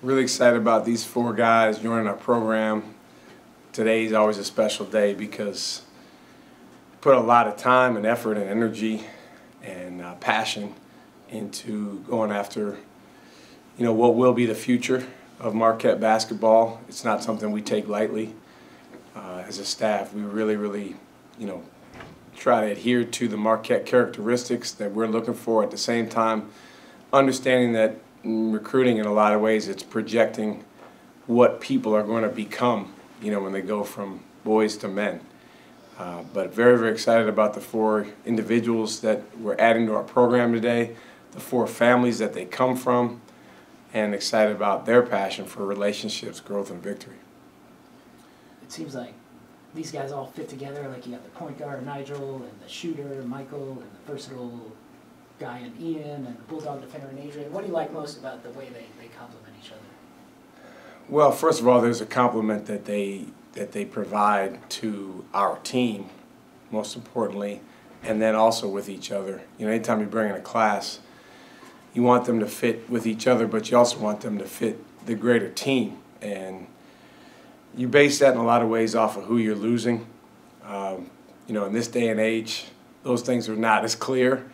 Really excited about these four guys joining our program. Today's always a special day because put a lot of time and effort and energy and passion into going after, what will be the future of Marquette basketball. It's not something we take lightly. As a staff, we really, try to adhere to the Marquette characteristics that we're looking for. At the same time, understanding that in recruiting, in a lot of ways, it's projecting what people are going to become, when they go from boys to men. But very excited about the four individuals that we're adding to our program today, the four families that they come from, and excited about their passion for relationships, growth, and victory. It seems like these guys all fit together. Like, you got the point guard, Nigel, and the shooter, Michael, and the versatile guy in Ian, and the bulldog defender in Adrien. What do you like most about the way they complement each other? Well, first of all, there's a compliment that they provide to our team, most importantly, and then also with each other. Anytime you bring in a class, you want them to fit with each other, but you also want them to fit the greater team. And you base that in a lot of ways off of who you're losing. In this day and age, those things are not as clear.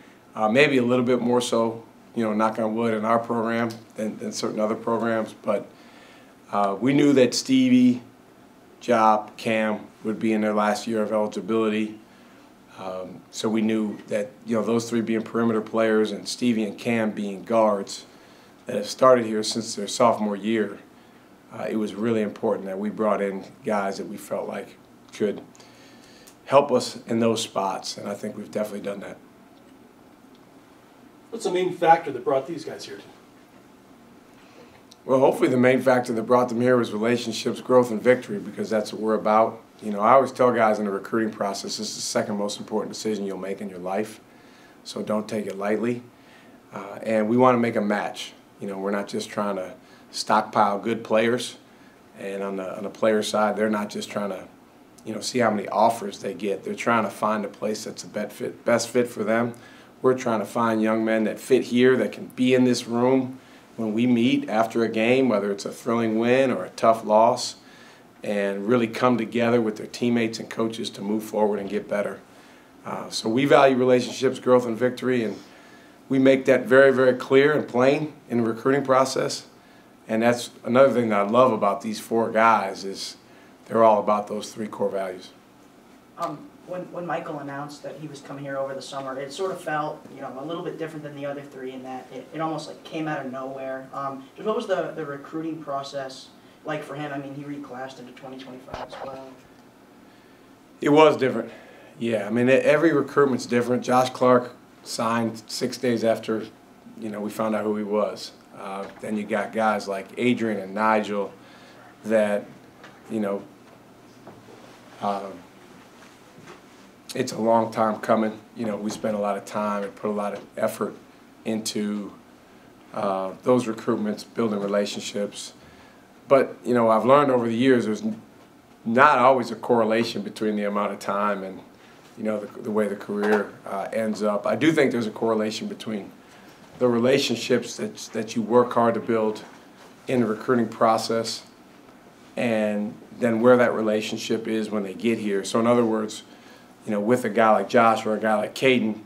Maybe a little bit more so, knock on wood, in our program than certain other programs. But we knew that Stevie, Job, Cam would be in their last year of eligibility. So we knew that, those three being perimeter players and Stevie and Cam being guards that have started here since their sophomore year, it was really important that we brought in guys that we felt like could help us in those spots, and I think we've definitely done that. What's the main factor that brought these guys here? Well, hopefully the main factor that brought them here was relationships, growth, and victory, because that's what we're about. I always tell guys in the recruiting process, this is the second most important decision you'll make in your life, so don't take it lightly. And we want to make a match. We're not just trying to stockpile good players, and on the player side, they're not just trying to, see how many offers they get. They're trying to find a place that's the best fit for them. We're trying to find young men that fit here, that can be in this room when we meet after a game, whether it's a thrilling win or a tough loss, and really come together with their teammates and coaches to move forward and get better. So we value relationships, growth, and victory, and we make that very clear and plain in the recruiting process. And that's another thing that I love about these four guys is they're all about those three core values. When Michael announced that he was coming here over the summer, it sort of felt, a little bit different than the other three in that it almost like came out of nowhere. Just what was the recruiting process like for him? I mean, he reclassed into 2025 as well. It was different. Yeah, every recruitment's different. Josh Clark signed 6 days after, we found out who he was. Then you got guys like Adrien and Nigel that, it's a long time coming. We spent a lot of time and put a lot of effort into those recruitments, building relationships. But, I've learned over the years there's not always a correlation between the amount of time and, the way the career ends up. I do think there's a correlation between the relationships that you work hard to build in the recruiting process and then where that relationship is when they get here. So in other words, with a guy like Josh or a guy like Caden,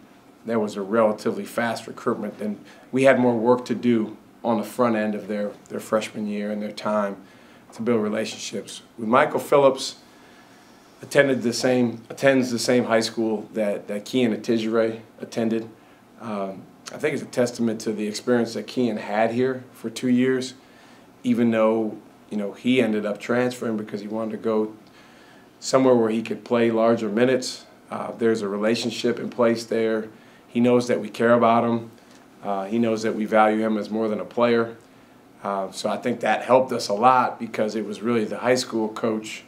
there was a relatively fast recruitment, and we had more work to do on the front end of their freshman year and their time to build relationships. With Michael Phillips, attends the same high school that Kean and Tijere attended. I think it's a testament to the experience that Kean had here for 2 years, even though he ended up transferring because he wanted to go somewhere where he could play larger minutes. There's a relationship in place there. He knows that we care about him. He knows that we value him as more than a player. So I think that helped us a lot because it was really the high school coach,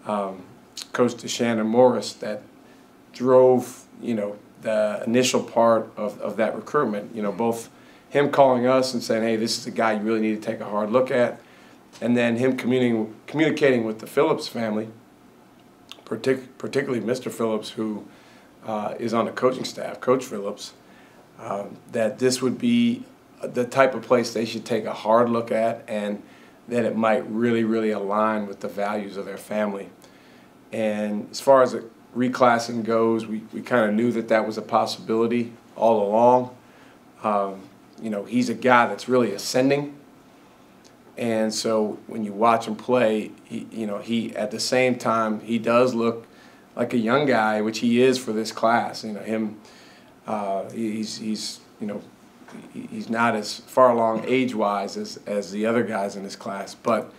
Coach DeShannon Morris, that drove, the initial part of that recruitment. Both him calling us and saying, hey, this is a guy you really need to take a hard look at, and then him communicating with the Phillips family, particularly Mr. Phillips, who is on the coaching staff, Coach Phillips, that this would be the type of place they should take a hard look at, and that it might really, really align with the values of their family. And as far as reclassing goes, we kind of knew that that was a possibility all along. You know, he's a guy that's really ascending. And so when you watch him play, he at the same time, he does look like a young guy, which he is for this class. You know, he's not as far along age-wise as the other guys in this class. But,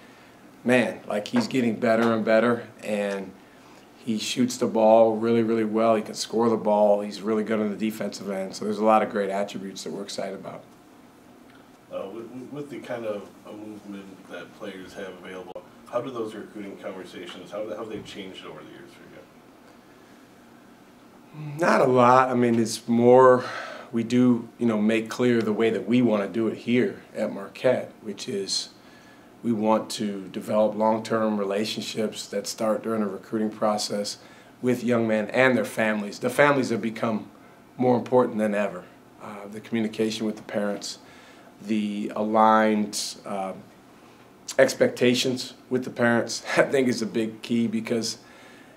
man, like, he's getting better and better, and he shoots the ball really, really well. He can score the ball. He's really good on the defensive end. So there's a lot of great attributes that we're excited about. With the kind of a movement that players have available, how do those recruiting conversations, how have they changed over the years for you? Not a lot. I mean, it's more, we do, make clear the way that we want to do it here at Marquette, which is we want to develop long-term relationships that start during the recruiting process with young men and their families. The families have become more important than ever. The communication with the parents, the aligned expectations with the parents, I think is a big key because,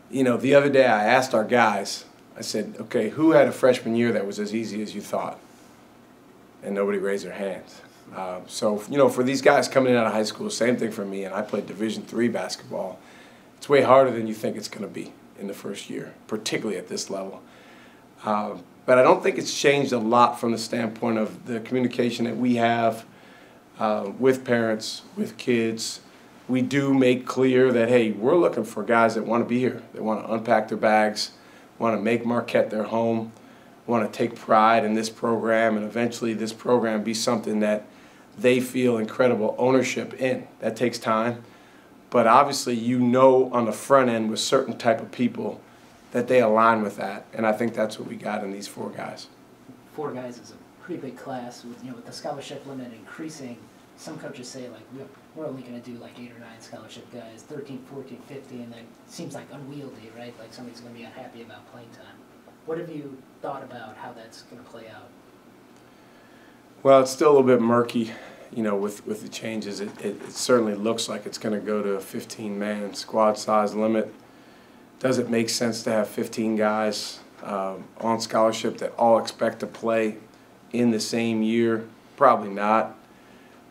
the other day I asked our guys, I said, okay, who had a freshman year that was as easy as you thought? And nobody raised their hands. So, for these guys coming in out of high school, same thing for me, and I played Division III basketball. It's way harder than you think it's going to be in the first year, particularly at this level. But I don't think it's changed a lot from the standpoint of the communication that we have with parents, with kids. We do make clear that, hey, we're looking for guys that want to be here, that want to unpack their bags, want to make Marquette their home, want to take pride in this program, and eventually this program be something that they feel incredible ownership in. That takes time. But obviously on the front end with certain type of people that they align with that, and I think that's what we got in these 4 guys. 4 guys is a pretty big class with the scholarship limit increasing. Some coaches say, like, we're only going to do like 8 or 9 scholarship guys, 13, 14, 15, and that seems like unwieldy, right? Like somebody's going to be unhappy about playing time. What have you thought about how that's going to play out? Well, it's still a little bit murky, with the changes. It certainly looks like it's going to go to a 15-man squad size limit. Does it make sense to have 15 guys on scholarship that all expect to play in the same year? Probably not.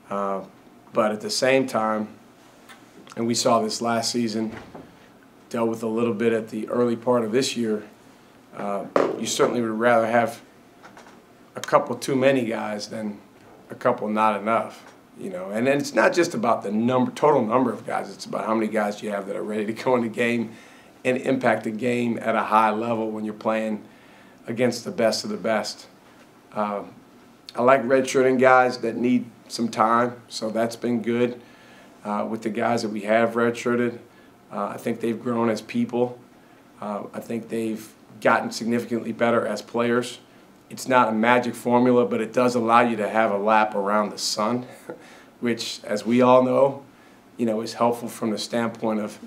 But at the same time, and we saw this last season, dealt with a little bit at the early part of this year, you certainly would rather have a couple too many guys than a couple not enough, And then it's not just about the total number of guys. It's about how many guys you have that are ready to go in the game and impact the game at a high level when you're playing against the best of the best. I like redshirting guys that need some time, so that's been good. With the guys that we have redshirted, I think they've grown as people. I think they've gotten significantly better as players. It's not a magic formula, but it does allow you to have a lap around the sun, which, as we all know, is helpful from the standpoint of,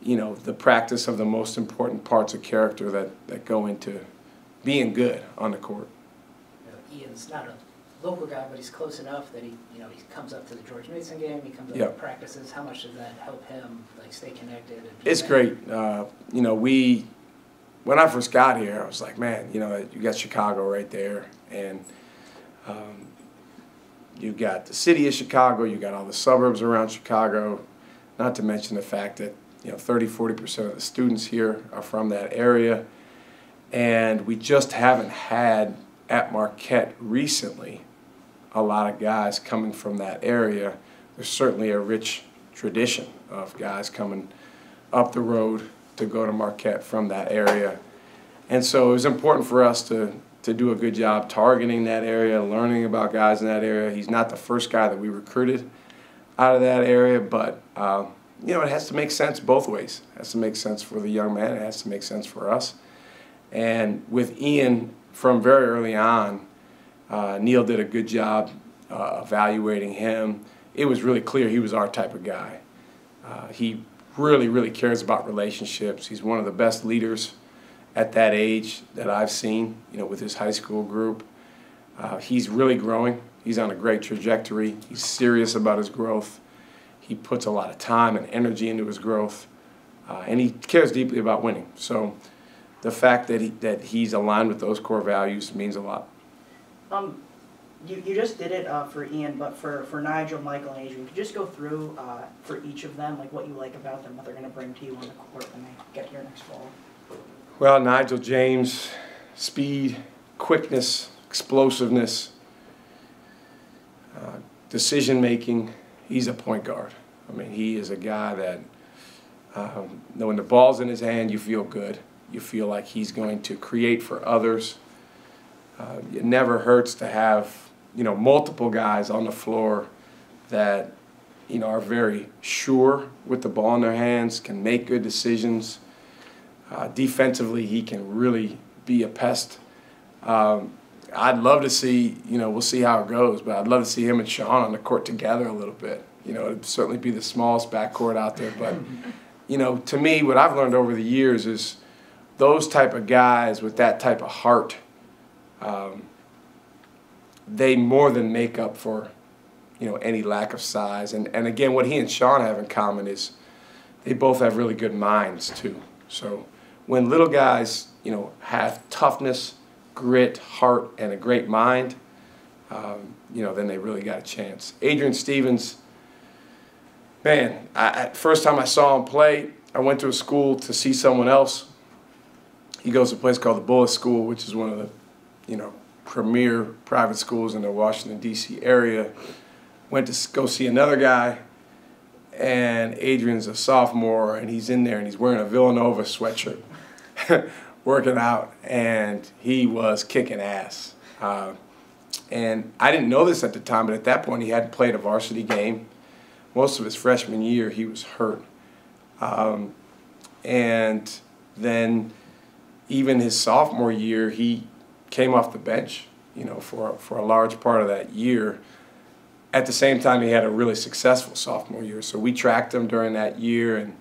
the practice of the most important parts of character that go into being good on the court. Ian's not a local guy, but he's close enough that he comes up to the George Mason game, he comes up Yep. to practices. How much does that help him, like, stay connected? It's great. When I first got here, I was like, man, you got Chicago right there, and you got the city of Chicago, you got all the suburbs around Chicago, not to mention the fact that 30–40% of the students here are from that area, and we just haven't had at Marquette recently a lot of guys coming from that area. There's certainly a rich tradition of guys coming up the road to go to Marquette from that area. And so it was important for us to do a good job targeting that area, learning about guys in that area. He's not the first guy that we recruited out of that area, but it has to make sense both ways. It has to make sense for the young man. It has to make sense for us. And with Ian, from very early on, Neil did a good job evaluating him. It was really clear he was our type of guy. He really, really cares about relationships. He's one of the best leaders at that age that I've seen, with his high school group. He's really growing. He's on a great trajectory. He's serious about his growth. He puts a lot of time and energy into his growth, and he cares deeply about winning. So the fact that he's aligned with those core values means a lot. You just did it for Ian, but for Nigel, Michael, and Adrien, could you just go through for each of them, like what you like about them, what they're going to bring to you on the court when they get here next fall? Well, Nigel James, speed, quickness, explosiveness, decision making. He's a point guard. I mean, he is a guy that when the ball's in his hand, you feel good. You feel like he's going to create for others. It never hurts to have, multiple guys on the floor that, are very sure with the ball in their hands, can make good decisions. Defensively, he can really be a pest. I'd love to see, we'll see how it goes, but I'd love to see him and Sean on the court together a little bit. It'd certainly be the smallest backcourt out there, but, to me, what I've learned over the years is those type of guys with that type of heart, they more than make up for, any lack of size. And again, what he and Sean have in common is they both have really good minds, too. So when little guys, have toughness, grit, heart, and a great mind, then they really got a chance. Adrien Stevens, man, first time I saw him play, I went to a school to see someone else. He goes to a place called the Bullis School, which is one of the, premier private schools in the Washington, D.C. area. Went to go see another guy, and Adrian's a sophomore, and he's in there, and he's wearing a Villanova sweatshirt, working out, and he was kicking ass. And I didn't know this at the time, but at that point he hadn't played a varsity game. Most of his freshman year he was hurt. And then even his sophomore year, he came off the bench, for a large part of that year. At the same time, he had a really successful sophomore year. So we tracked him during that year and,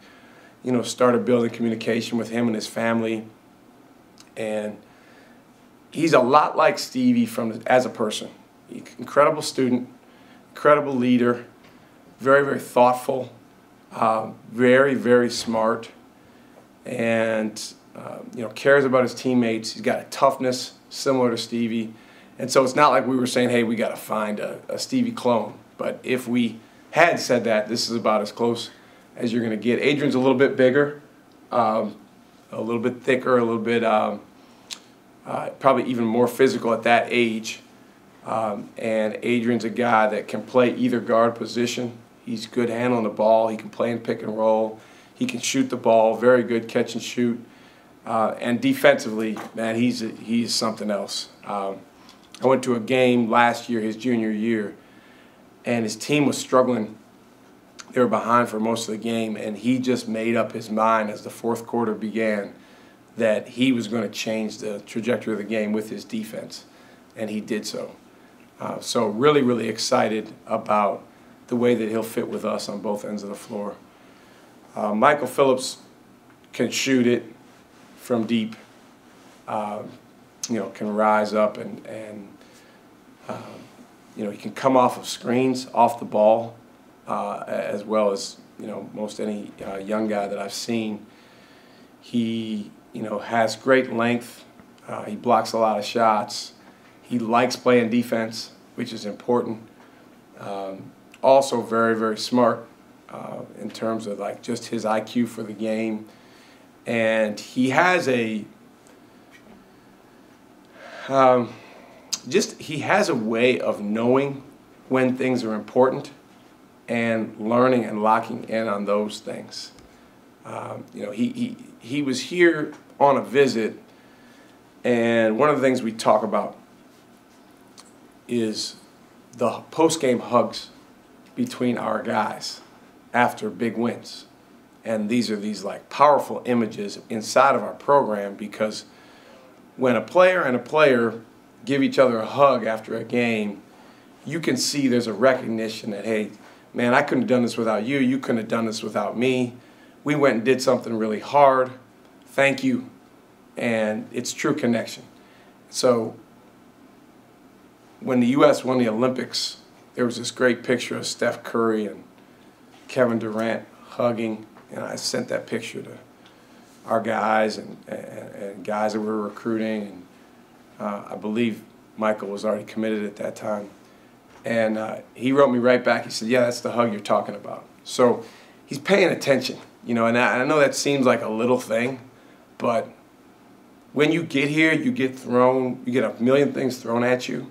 started building communication with him and his family. And he's a lot like Stevie as a person. Incredible student, incredible leader, very, very thoughtful, very, very smart, and cares about his teammates. He's got a toughness similar to Stevie. And so it's not like we were saying, hey, we got to find a Stevie clone. But if we had said that, this is about as close as you're going to get. Adrian's a little bit bigger, a little bit thicker, a little bit probably even more physical at that age. And Adrian's a guy that can play either guard position. He's good handling the ball. He can play in pick and roll. He can shoot the ball, very good catch and shoot. And defensively, man, he's something else. I went to a game last year, his junior year, and his team was struggling. They were behind for most of the game, and he just made up his mind as the fourth quarter began that he was going to change the trajectory of the game with his defense, and he did so. So really, really excited about the way that he'll fit with us on both ends of the floor. Michael Phillips can shoot it from deep, can rise up and he can come off of screens, off the ball, as well as, most any young guy that I've seen. He, has great length. He blocks a lot of shots. He likes playing defense, which is important. Also very, very smart in terms of just his IQ for the game. And he has he has a way of knowing when things are important and learning and locking in on those things. He was here on a visit, and one of the things we talk about is the post-game hugs between our guys after big wins. And these are powerful images inside of our program, because when a player and a player give each other a hug after a game, you can see there's a recognition that, hey, man, I couldn't have done this without you. You couldn't have done this without me. We went and did something really hard. Thank you. And it's true connection. So when the U.S. won the Olympics, there was this great picture of Steph Curry and Kevin Durant hugging, and I sent that picture to our guys and guys that we were recruiting, and I believe Michael was already committed at that time. And he wrote me right back. He said, yeah, that's the hug you're talking about. So he's paying attention, you know, and I know that seems like a little thing, but when you get here, you get a million things thrown at you,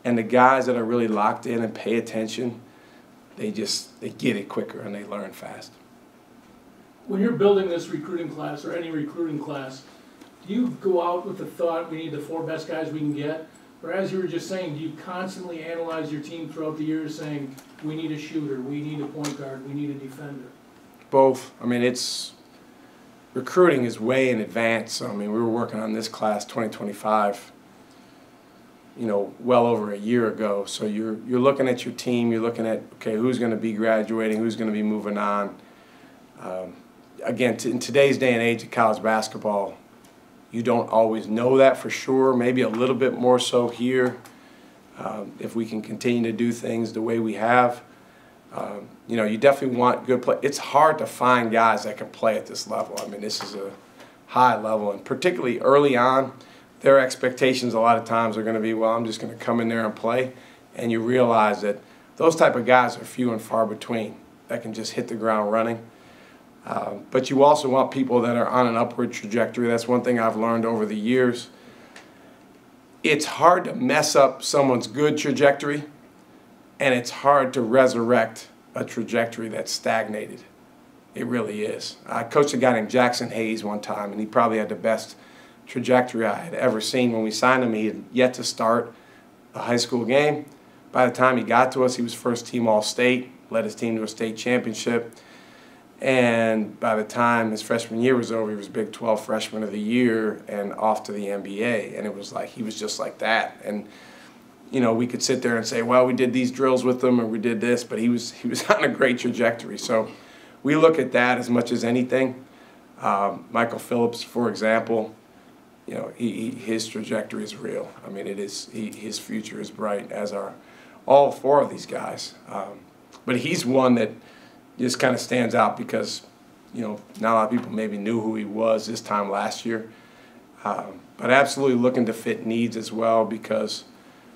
and the guys that are really locked in and pay attention, they get it quicker and they learn fast. When you're building this recruiting class or any recruiting class, do you go out with the thought we need the 4 best guys we can get? Or as you were just saying, do you constantly analyze your team throughout the years saying, we need a shooter, we need a point guard, we need a defender? Both. I mean, recruiting is way in advance. I mean, we were working on this class 2025, you know, well over a year ago. So you're looking at your team, you're looking at, okay, who's going to be graduating, who's going to be moving on. Again, in today's day and age of college basketball, you don't always know that for sure, maybe a little bit more so here if we can continue to do things the way we have. You know, you definitely want good play. It's hard to find guys that can play at this level. I mean, this is a high level, and particularly early on, their expectations a lot of times are going to be, well, I'm just going to come in there and play, and you realize that those type of guys are few and far between that can just hit the ground running. But you also want people that are on an upward trajectory. That's one thing I've learned over the years. It's hard to mess up someone's good trajectory, and it's hard to resurrect a trajectory that's stagnated. It really is. I coached a guy named Jackson Hayes one time, and he probably had the best trajectory I had ever seen. When we signed him, he had yet to start a high school game. By the time he got to us, he was first team All-State, led his team to a state championship. And by the time his freshman year was over, he was Big 12 Freshman of the Year and off to the NBA. And it was like, he was just like that. And, you know, we could sit there and say, well, we did these drills with him or we did this, but he was on a great trajectory. So we look at that as much as anything. Michael Phillips, for example, you know, his trajectory is real. I mean, it is, his future is bright, as are all 4 of these guys. But he's one that just kind of stands out because, you know, not a lot of people maybe knew who he was this time last year. But absolutely looking to fit needs as well, because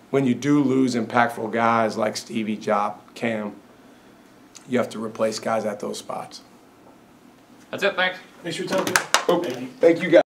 when you do lose impactful guys like Stevie, Jop, Cam, you have to replace guys at those spots. That's it, thanks. Thanks for your time. Thank you, guys.